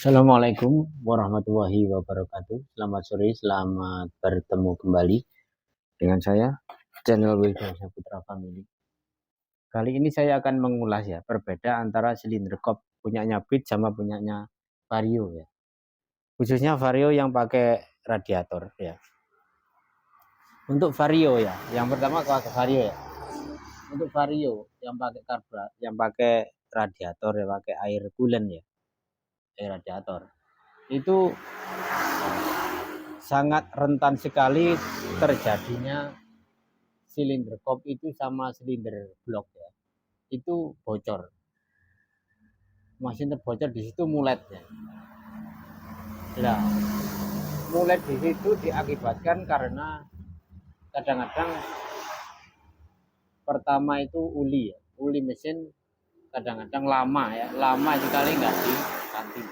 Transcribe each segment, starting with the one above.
Assalamualaikum warahmatullahi wabarakatuh. Selamat sore, selamat bertemu kembali dengan saya, channel Wildan Saputra Family. Kali ini saya akan mengulas ya, perbedaan antara silinder kop punyanya Beat sama punyanya Vario ya. Khususnya Vario yang pakai radiator ya. Untuk Vario ya, yang pertama pakai Vario ya. Untuk Vario yang pakai yang pakai radiator ya, pakai air coolant ya, air radiator. Itu sangat rentan sekali terjadinya silinder kop itu sama silinder blok ya, itu bocor, mesin terbocor di situ mulet ya. Nah, mulet di situ diakibatkan karena kadang-kadang pertama itu uli ya, uli mesin kadang-kadang lama ya, lama sekali nggak diganti.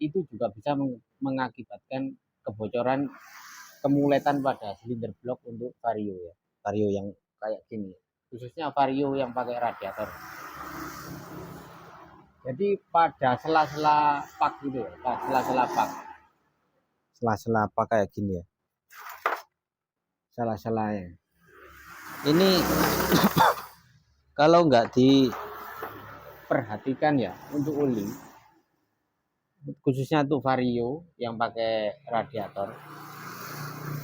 Itu juga bisa mengakibatkan kebocoran, kemuletan pada silinder blok untuk Vario ya, Vario yang kayak gini, khususnya Vario yang pakai radiator. Jadi pada sela-sela pak gitu ya, sela-sela pak kayak gini ya, sela-selanya ini kalau nggak diperhatikan ya untuk oli, khususnya untuk Vario yang pakai radiator,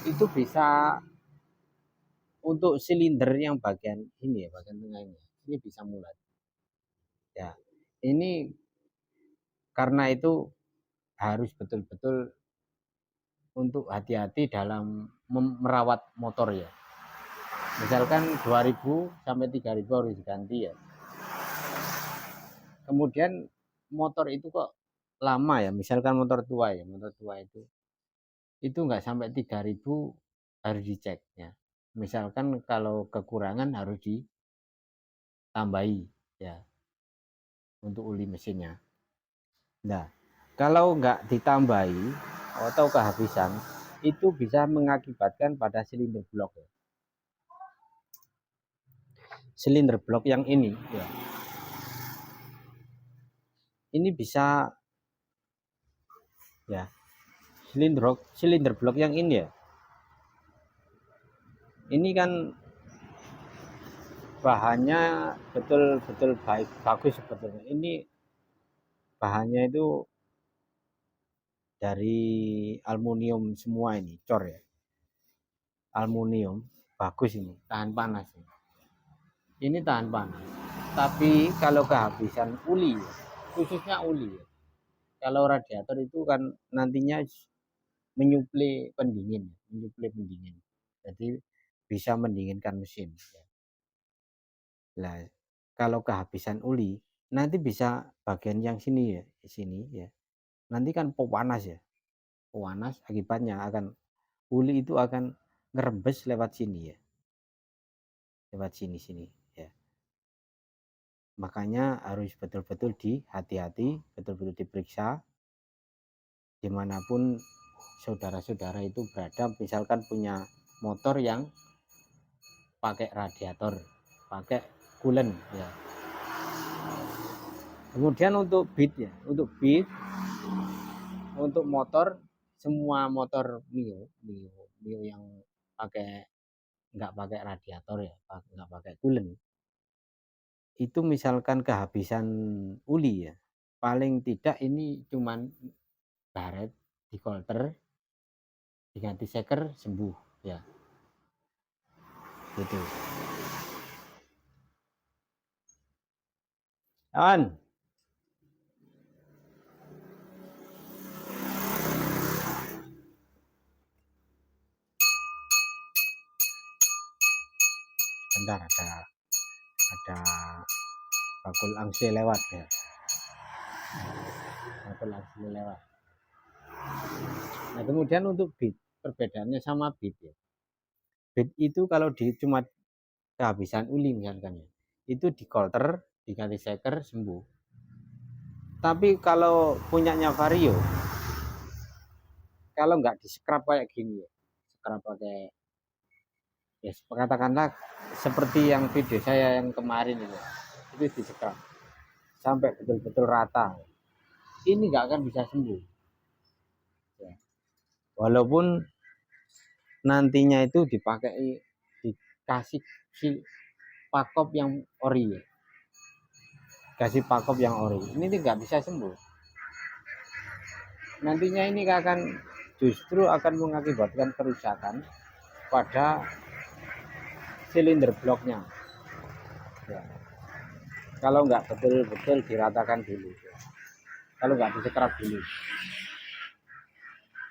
itu bisa untuk silinder yang bagian ini ya, bagian tengah ini bisa mulet ya. Ini karena itu harus betul-betul untuk hati-hati dalam merawat motor ya. Misalkan 2000 sampai 3000 harus diganti ya. Kemudian motor itu kok lama ya, misalkan motor tua ya, motor tua itu nggak sampai 3000 harus dicek ya. Misalkan kalau kekurangan harus ditambahi ya untuk uli mesinnya. Nah, kalau nggak ditambahi atau kehabisan, itu bisa mengakibatkan pada silinder blok ya. Silinder blok yang ini ya, ini bisa ya, silinder blok yang ini ya, ini kan bahannya betul-betul bagus sebetulnya. Ini bahannya itu dari aluminium semua, ini cor ya, aluminium bagus, ini tahan panas ini tahan panas. Tapi kalau kehabisan uli ya, khususnya uli ya, kalau radiator itu kan nantinya menyuplai pendingin, jadi bisa mendinginkan mesin. Nah, kalau kehabisan uli, nanti bisa bagian yang sini ya, di sini ya. Nanti kan pewanas ya, pewanas akibatnya akan uli itu akan ngerembes lewat sini ya, lewat sini ya. Makanya harus betul-betul hati-hati, betul-betul diperiksa dimanapun saudara-saudara itu berada. Misalkan punya motor yang pakai radiator, pakai coolant ya. Kemudian untuk beat ya, untuk motor, semua motor Mio yang pakai, nggak pakai radiator ya, nggak pakai coolant, itu misalkan kehabisan uli ya, paling tidak ini cuman baret di kolter, diganti seker, sembuh ya, gitu. Awan, bentar, ada bakul angsi lewat ya, bakul angsi lewat. Nah, kemudian untuk beat, perbedaannya sama beat ya. Beat itu kalau cuma kehabisan uli misalkan ya, itu di kolter, diganti seker, sembuh. Tapi kalau punyanya Vario, kalau nggak di scrub kayak gini ya, scrub pakai ya, katakanlah seperti yang video saya yang kemarin itu di scrub sampai betul-betul rata, ini nggak akan bisa sembuh. Ya. Walaupun nantinya itu dikasih si pakop yang ori, ya. Kasih pakop yang ori, ini nggak bisa sembuh. Nantinya ini akan justru akan mengakibatkan kerusakan pada silinder bloknya. Ya. Kalau nggak betul-betul diratakan dulu, kalau nggak disekrap dulu,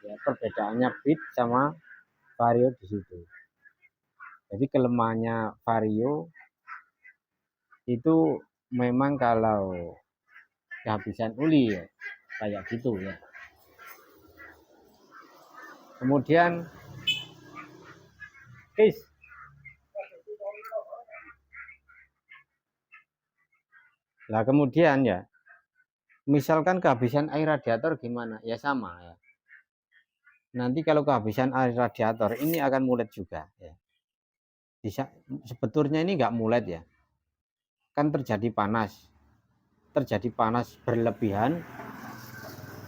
ya, perbedaannya bit sama vario di situ. Jadi kelemahannya vario itu memang kalau kehabisan uli, ya, kayak gitu ya. Kemudian case lah, kemudian ya, misalkan kehabisan air radiator gimana? Ya sama ya. Nanti kalau kehabisan air radiator ini akan mulet juga ya. Bisa, sebetulnya ini nggak mulet ya. Kan terjadi panas berlebihan,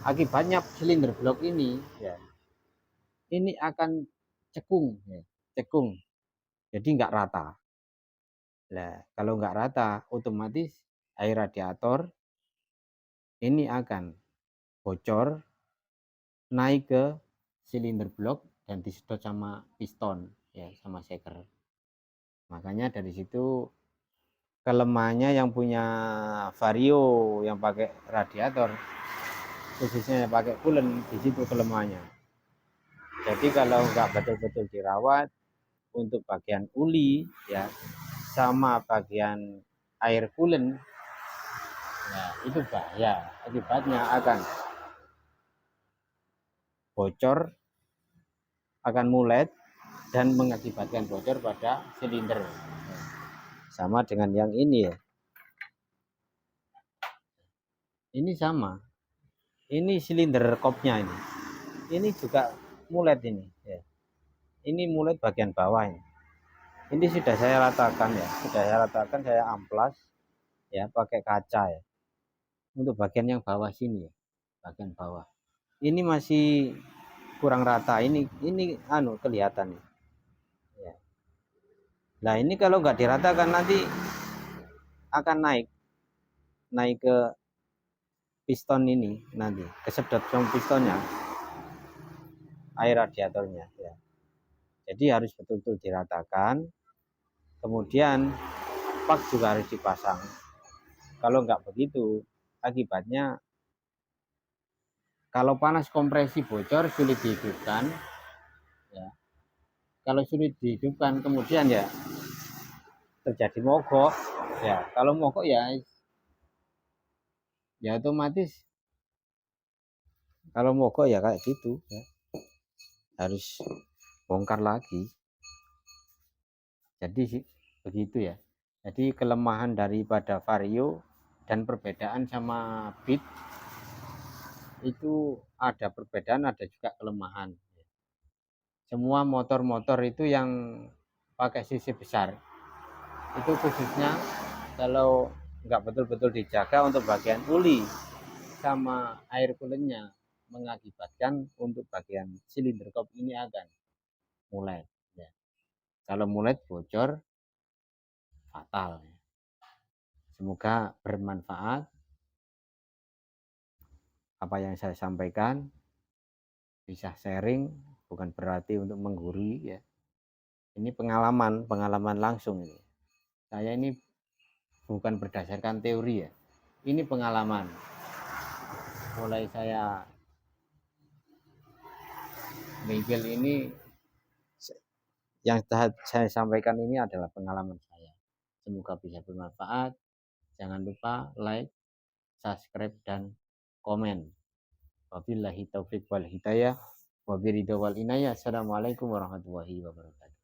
akibatnya silinder blok ini ya, ini akan cekung ya, cekung. Jadi nggak rata. Nah, kalau nggak rata, otomatis air radiator ini akan bocor, naik ke silinder blok dan disedot sama piston ya, sama shaker. Makanya dari situ kelemahannya yang punya vario yang pakai radiator, khususnya yang pakai coolant, di situ kelemahannya. Jadi kalau nggak betul-betul dirawat untuk bagian uli ya, sama bagian air coolant, ya itu bahaya. Akibatnya akan bocor, akan mulet, dan mengakibatkan bocor pada silinder. Sama dengan yang ini ya. Ini sama. Ini silinder kopnya ini. Ini juga mulet ini ya. Ini mulet bagian bawah ini. Ini sudah saya ratakan ya. Sudah saya ratakan, saya amplas ya pakai kaca ya. Untuk bagian yang bawah sini ya. Bagian bawah. Ini masih kurang rata. Ini kelihatan nih. Ya. Nah, ini kalau nggak diratakan nanti akan naik ke piston ini, nanti kesedot sama pistonnya, air radiatornya ya. Jadi harus betul-betul diratakan. Kemudian pak juga harus dipasang. Kalau nggak begitu, akibatnya kalau panas kompresi bocor, sulit dihidupkan ya. Kalau sulit dihidupkan, kemudian ya terjadi mogok ya. Kalau mogok ya otomatis, kalau mogok ya kayak gitu ya, harus bongkar lagi. Jadi begitu ya. Jadi kelemahan daripada vario dan perbedaan sama bit itu ada perbedaan, ada juga kelemahan. Semua motor-motor itu yang pakai sisi besar itu khususnya kalau nggak betul-betul dijaga untuk bagian uli sama air coolantnya, mengakibatkan untuk bagian silinder kop ini akan mulet ya. Kalau mulet bocor fatal. Semoga bermanfaat apa yang saya sampaikan, bisa sharing, bukan berarti untuk menggurui ya. Ini pengalaman langsung ini. Saya ini bukan berdasarkan teori ya. Ini pengalaman. Mulai saya bengkel ini, yang saya sampaikan ini adalah pengalaman saya. Semoga bisa bermanfaat. Jangan lupa like, subscribe, dan komen. Wabillahi taufiq wal hidayah. Wabiridho wal inayah. Assalamualaikum warahmatullahi wabarakatuh.